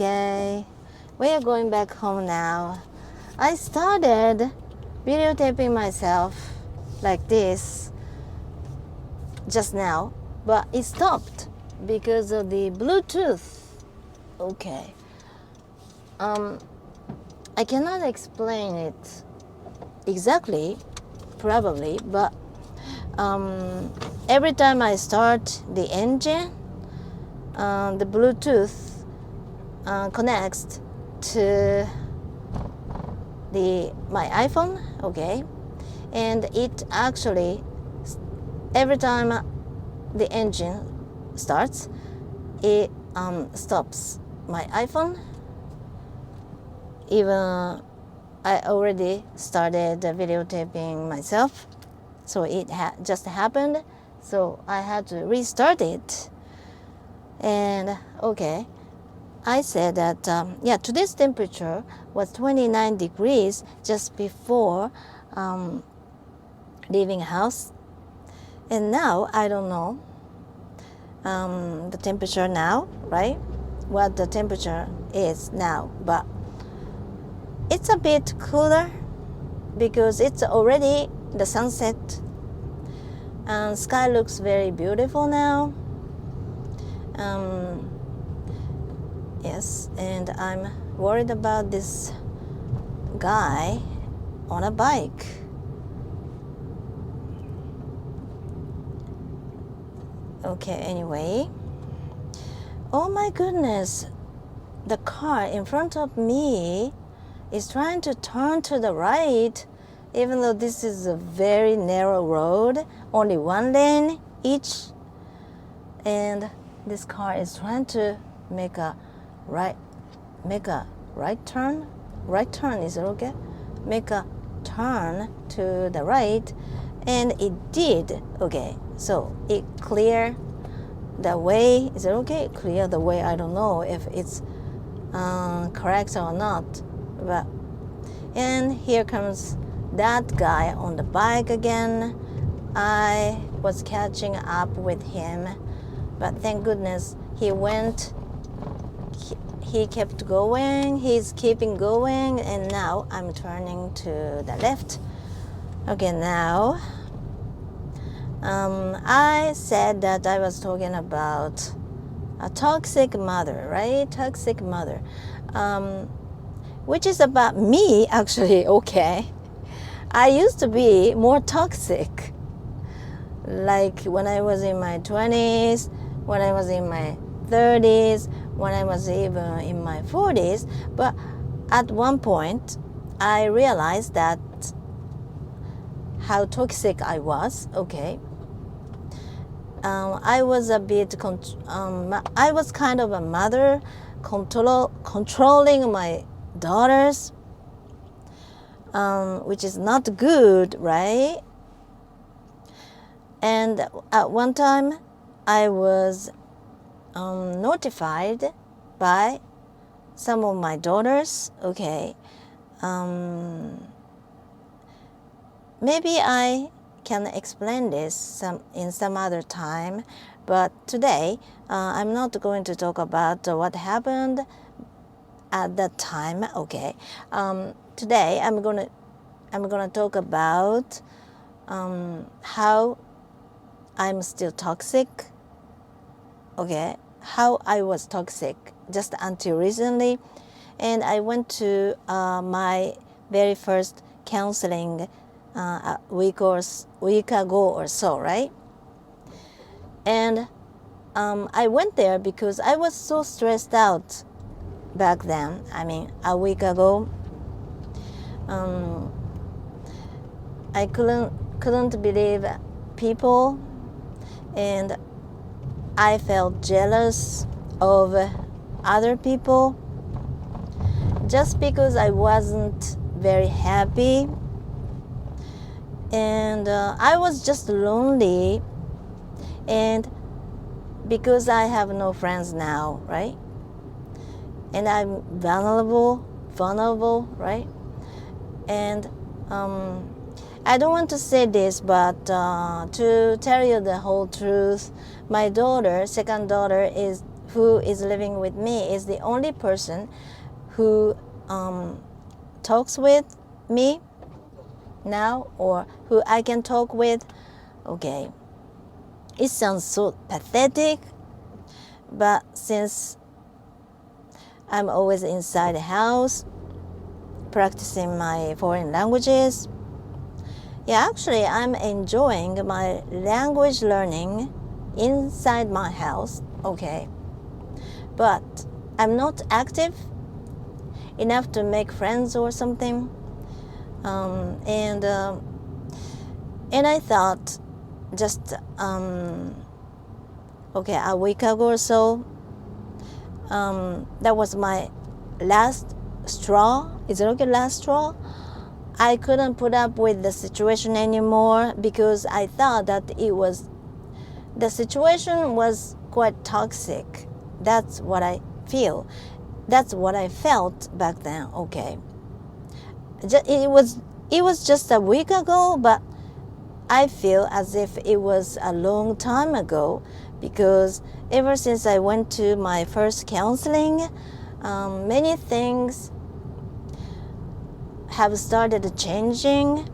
Okay, we are going back home now. I started videotaping myself like this just now, but it stopped because of the Bluetooth. Okay. I cannot explain it exactly, probably, but every time I start the engine, the Bluetooth connects to my iPhone, okay, and it actually, every time the engine starts, it stops my iPhone. Even I already started videotaping myself, so it just happened, so I had to restart it. And okay, I said that today's temperature was 29 degrees just before leaving house, and now I don't know the temperature now, right? What the temperature is now, but it's a bit cooler because it's already the sunset, and sky looks very beautiful now. Yes, and I'm worried about this guy on a bike. Okay, anyway. Oh my goodness, the car in front of me is trying to turn to the right, even though this is a very narrow road, only one lane each, and this car is trying to make a right turn. Right turn, is it okay? Make a turn to the right, and it did. Okay, so it cleared the way. Is it okay? Clear the way. I don't know if it's correct or not, but and here comes that guy on the bike again. I was catching up with him, but thank goodness he went. He kept going. He's keeping going, and now I'm turning to the left. Okay, now I said that I was talking about a toxic mother, right? Toxic mother, which is about me actually. Okay, I used to be more toxic, like when I was in my 20s, when I was in my 30s, when I was even in my 40s. But at one point I realized that how toxic I was. Okay, I was a bit I was kind of a mother, controlling my daughters, which is not good, right? And at one time I was notified by some of my daughters. Okay, maybe I can explain this in some other time, but today I'm not going to talk about what happened at that time. Okay, today I'm gonna talk about how I'm still toxic. Okay, how I was toxic just until recently, and I went to my very first counseling a week ago or so, right? And I went there because I was so stressed out back then. I mean, a week ago, I couldn't believe people, and I felt jealous of other people just because I wasn't very happy, and I was just lonely, and because I have no friends now, right? And I'm vulnerable, right? And I don't want to say this, but to tell you the whole truth, my daughter, second daughter, is who is living with me is the only person who talks with me now, or who I can talk with. Okay, it sounds so pathetic, but since I'm always inside the house practicing my foreign languages, yeah, actually I'm enjoying my language learning inside my house, okay, but I'm not active enough to make friends or something. And I thought just a week ago or so, that was my last straw. Is it okay, last straw? I couldn't put up with the situation anymore because I thought that the situation was quite toxic. That's what I feel. That's what I felt back then. Okay, it was just a week ago, but I feel as if it was a long time ago, because ever since I went to my first counseling, many things have started changing.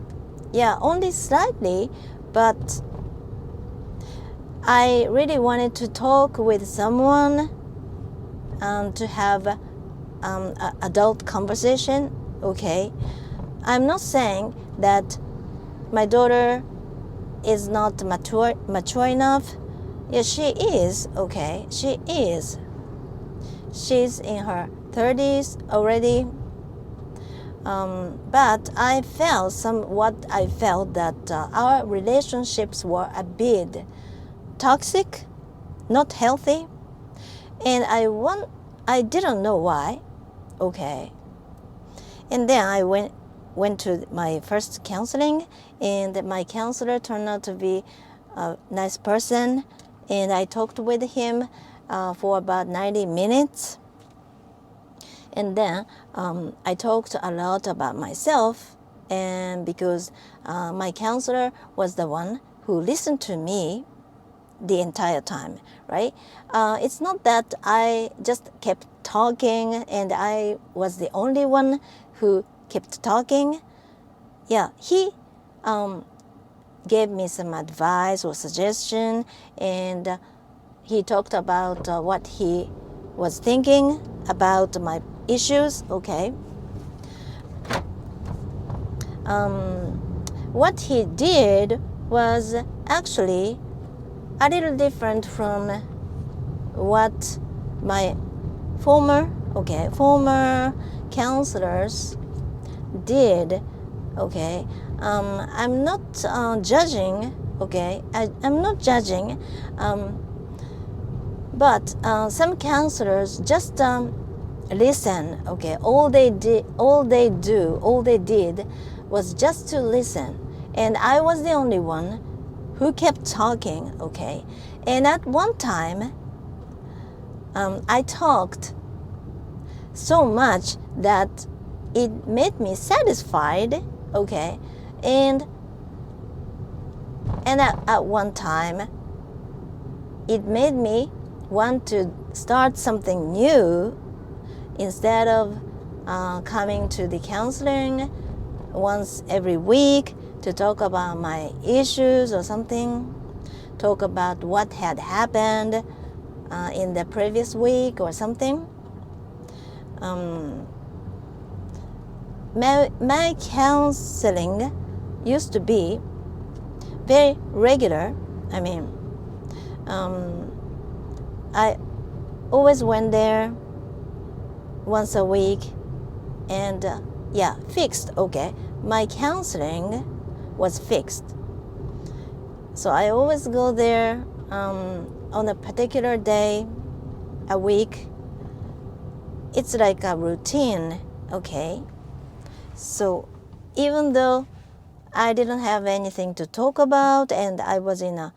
Yeah, only slightly, but I really wanted to talk with someone, to have an adult conversation. Okay, I'm not saying that my daughter is not mature enough. Yeah, she is. Okay, she is. She's in her 30s already. But I felt that our relationships were a bit toxic, not healthy, and I didn't know why. Okay, and then I went to my first counseling, and my counselor turned out to be a nice person, and I talked with him for about 90 minutes. And then I talked a lot about myself, and because my counselor was the one who listened to me the entire time, right? It's not that I just kept talking and I was the only one who kept talking. Yeah, he gave me some advice or suggestion, and he talked about what he was thinking about my issues. Okay. What he did was actually a little different from what my former counselors did. Okay, I'm not judging. Okay, I'm not judging, but some counselors just listen. Okay, all they did was just to listen, and I was the only one who kept talking. Okay, and at one time I talked so much that it made me satisfied. Okay, and at one time it made me want to start something new, instead of coming to the counseling once every week to talk about my issues or something, talk about what had happened in the previous week or something. My counseling used to be very regular. I mean, I always went there once a week, and fixed. Okay, my counseling was fixed, so I always go there on a particular day a week. It's like a routine. Okay, so even though I didn't have anything to talk about and I was in a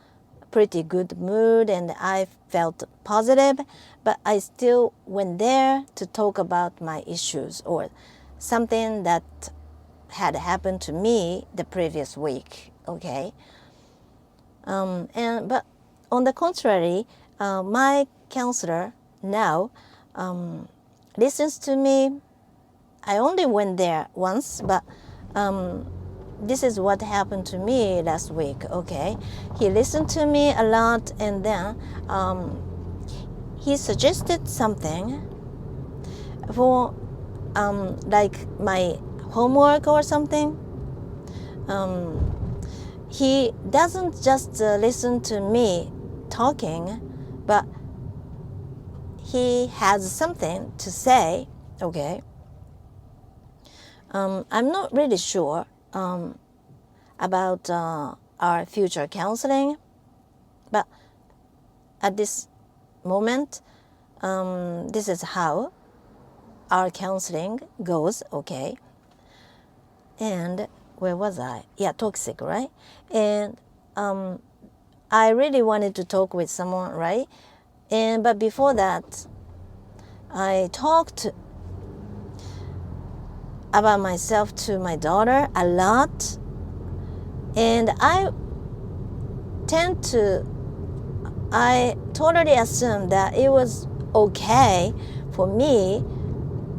pretty good mood and I felt positive, but I still went there to talk about my issues or something that had happened to me the previous week. Okay, but on the contrary, my counselor now listens to me. I only went there once, but this is what happened to me last week, okay? He listened to me a lot, and then he suggested something for like my homework or something. He doesn't just listen to me talking, but he has something to say, okay? I'm not really sure about our future counseling, but at this moment, this is how our counseling goes, okay? And where was I? Yeah, toxic, right? And I really wanted to talk with someone, right? But before that, I talked about myself to my daughter a lot, and I totally assumed that it was okay for me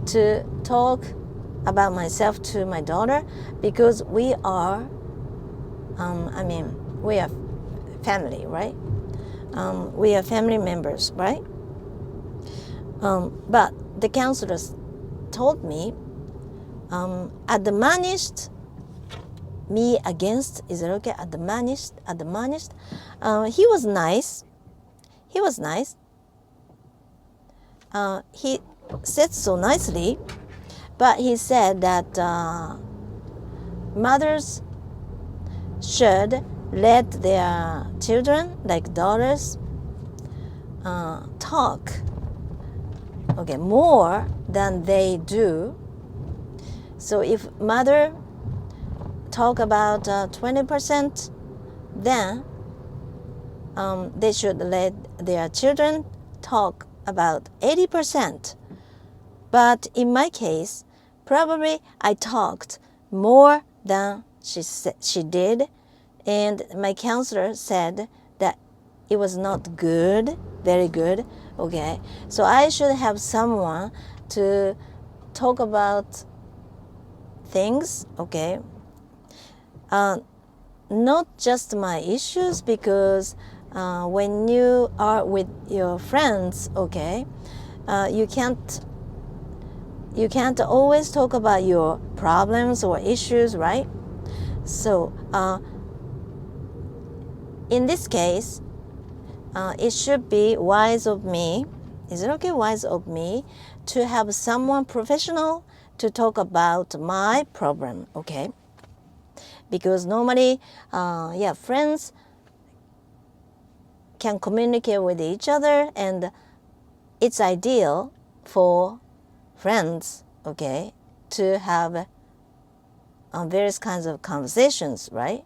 to talk about myself to my daughter because we are family, right? We are family members, right? But the counselors told me, admonished me against, is it okay? Admonished. He was nice. He said so nicely, but he said that mothers should let their children, like daughters, talk, okay, more than they do. So if mother talk about 20%, then they should let their children talk about 80%. But in my case, probably I talked more than she did, and my counselor said that it was not good, very good, okay? So I should have someone to talk about things, okay? Not just my issues, because when you are with your friends, okay, you can't always talk about your problems or issues, right? So in this case, it should be wise of me. Is it okay, wise of me, to have someone professional to talk about my problem, okay? Because normally, friends can communicate with each other, and it's ideal for friends, okay, to have various kinds of conversations, right?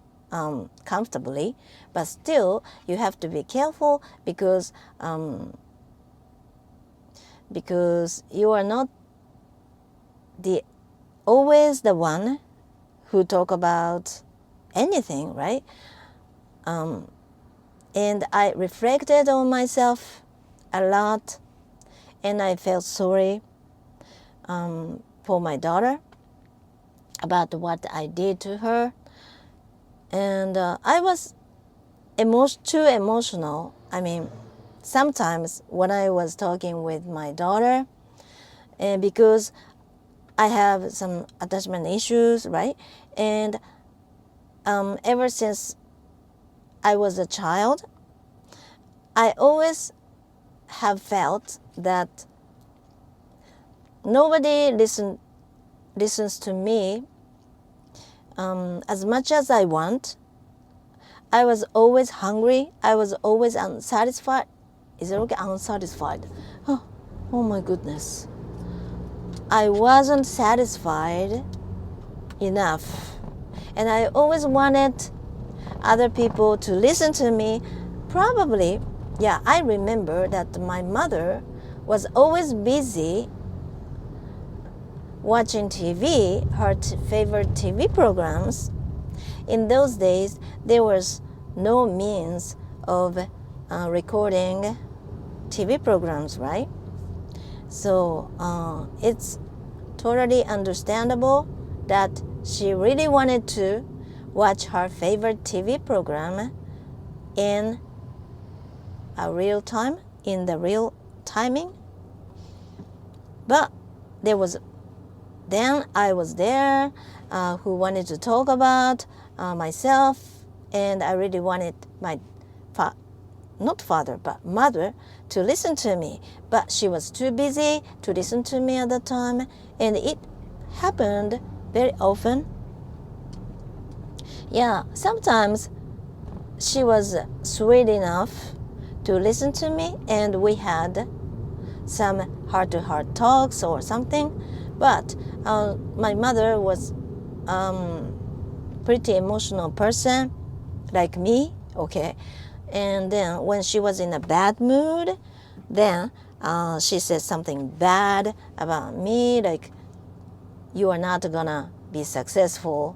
Comfortably, but still you have to be careful because you are not always the one who talk about anything, right? And I reflected on myself a lot, and I felt sorry for my daughter about what I did to her. And I was too emotional. I mean, sometimes when I was talking with my daughter, and because I have some attachment issues, right? And ever since I was a child, I always have felt that nobody listens to me as much as I want. I was always hungry. I was always unsatisfied. Is it okay? Unsatisfied. Oh my goodness. I wasn't satisfied enough. And I always wanted other people to listen to me. Probably, yeah, I remember that my mother was always busy watching TV, her favorite TV programs. In those days, there was no means of recording TV programs, right? So it's totally understandable that she really wanted to watch her favorite TV program in a real time, in the real timing. But then I was there who wanted to talk about myself, and I really wanted my not father but mother to listen to me, but she was too busy to listen to me at the time, and it happened very often. Yeah, sometimes she was sweet enough to listen to me, and we had some heart-to-heart talks or something. But my mother was pretty emotional person like me, okay? And then when she was in a bad mood, then she said something bad about me, like, you are not gonna be successful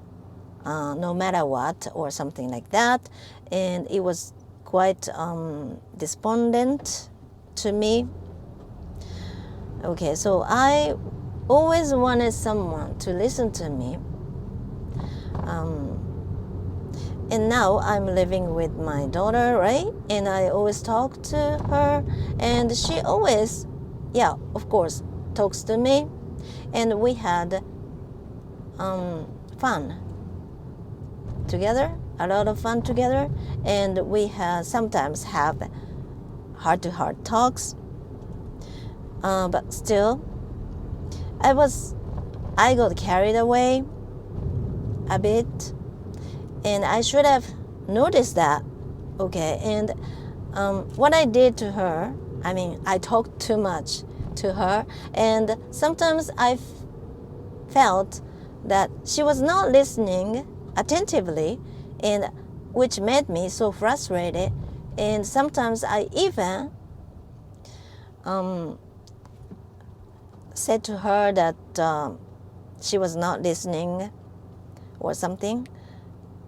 no matter what, or something like that. And it was quite despondent to me. Okay, so I always wanted someone to listen to me. And now I'm living with my daughter, right? And I always talk to her, and she always, yeah, of course, talks to me. And we had fun together, a lot of fun together. And we sometimes have heart-to-heart talks. But still, I got carried away a bit, and I should have noticed that, okay? And what I did to her, I talked too much to her, and sometimes I felt that she was not listening attentively, and which made me so frustrated. And sometimes I even said to her that she was not listening or something.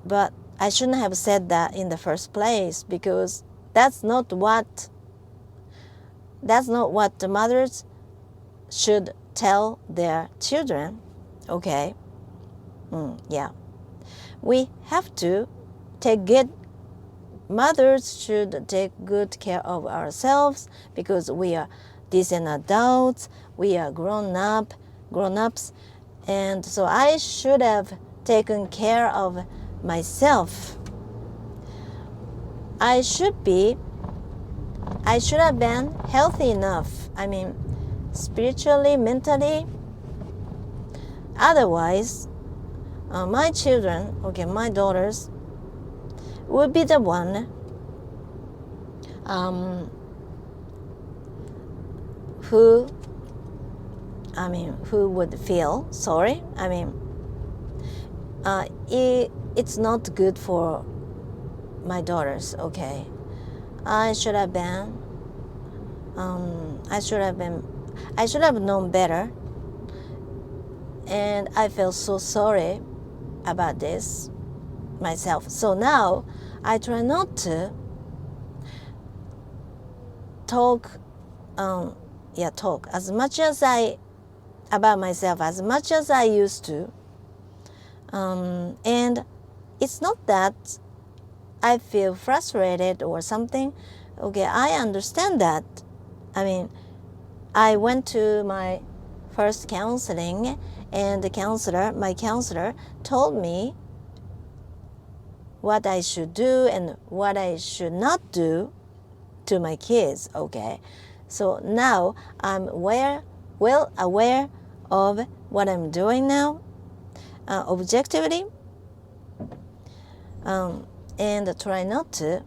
But I shouldn't have said that in the first place, because that's not what the mothers should tell their children, okay? Yeah. We have to mothers should take good care of ourselves, because we are decent adults, we are grown-ups, and so I should have taken care of myself. I should have been healthy enough, spiritually, mentally. Otherwise, my children, okay, my daughters, would be the one who would feel sorry. It's not good for my daughters, okay? I should have known better, and I feel so sorry about this myself. So now I try not to talk as much as about myself as much as I used to. And it's not that I feel frustrated or something. Okay, I understand that. I went to my first counseling, and my counselor told me what I should do and what I should not do to my kids, okay? So now I'm well aware of what I'm doing now, objectively, and try not to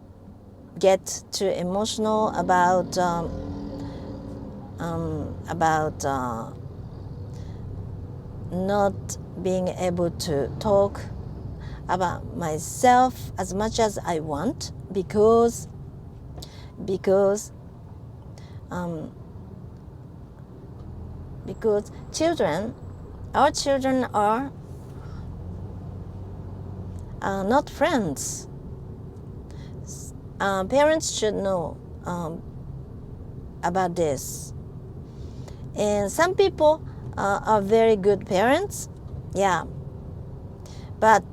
get too emotional about not being able to talk about myself as much as I want, because our children are not friends. Parents should know about this. And some people are very good parents, yeah, but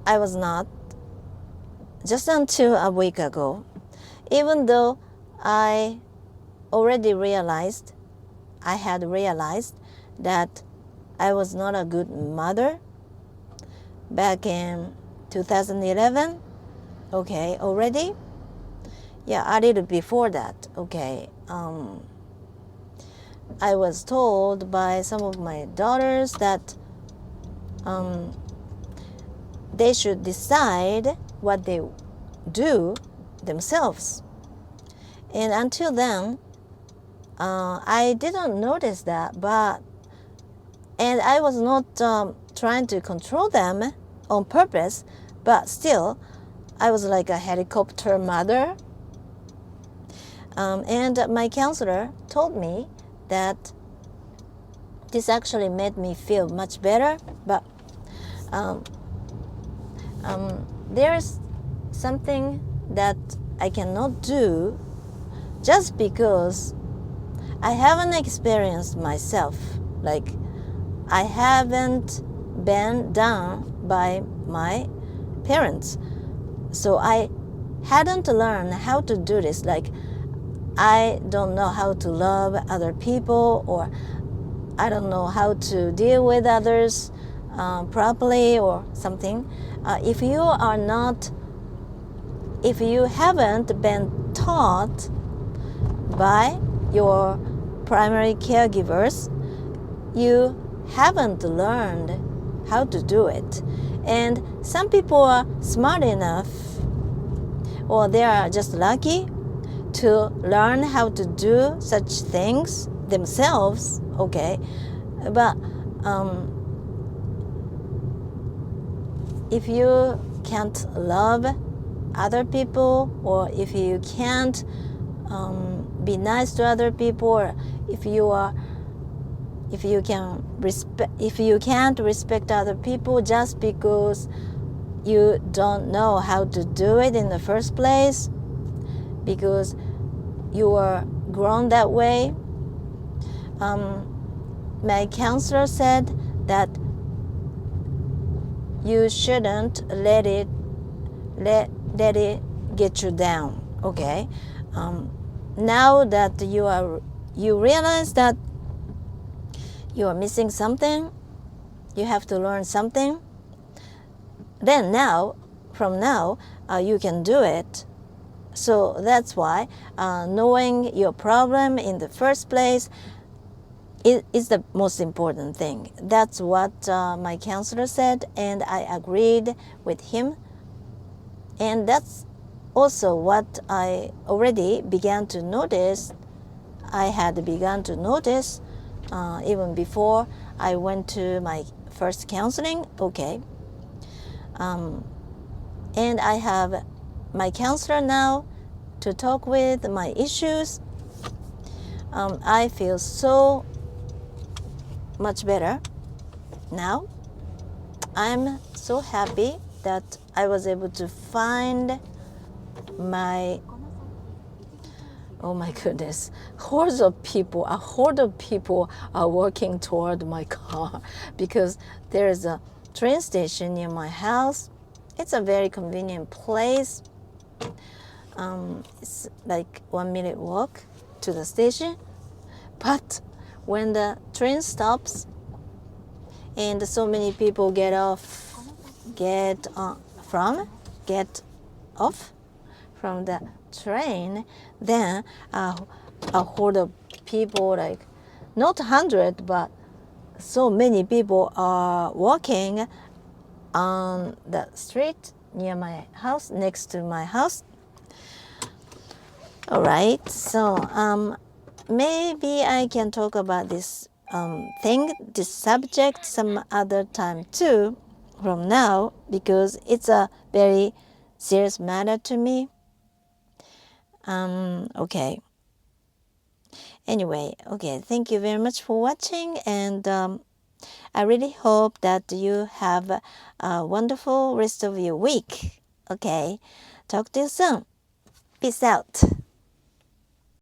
I was not just until a week ago. Even though I already realized, I had realized that I was not a good mother back in 2011, okay, already. Yeah, a little before that, okay. I was told by some of my daughters that they should decide what they do themselves. And until then, I didn't notice that, and I was not trying to control them on purpose, but still, I was like a helicopter mother. And my counselor told me that this actually made me feel much better, but there's something that I cannot do just because I haven't experienced myself. Like, I haven't been done by my parents. So I hadn't learned how to do this. Like, I don't know how to love other people, or I don't know how to deal with others properly or something. If you haven't been taught by your primary caregivers, you haven't learned how to do it. And some people are smart enough, or they are just lucky to learn how to do such things themselves, okay? But if you can't love other people, or if you can't be nice to other people, or if you can't respect other people just because you don't know how to do it in the first place, because you were grown that way. My counselor said that you shouldn't let it get you down, okay? Now that you realize that you are missing something, you have to learn something, then from now you can do it. So that's why knowing your problem in the first place is the most important thing. That's what my counselor said, and I agreed with him. And that's also what I already began to notice. I had begun to notice even before I went to my first counseling, okay. And I have my counselor now to talk with my issues. I feel so much better now. I'm so happy that I was able to find my, oh my goodness, a horde of people are walking toward my car because there is a train station near my house. It's a very convenient place. It's like 1 minute walk to the station. But when the train stops and so many people get off from the train, then a horde of people, like not 100, but so many people are walking on the street near my house, next to my house. All right, so maybe I can talk about this this subject some other time too from now, because it's a very serious matter to me. Okay. Anyway, okay, thank you very much for watching, and I really hope that you have a wonderful rest of your week. Okay, talk to you soon. Peace out.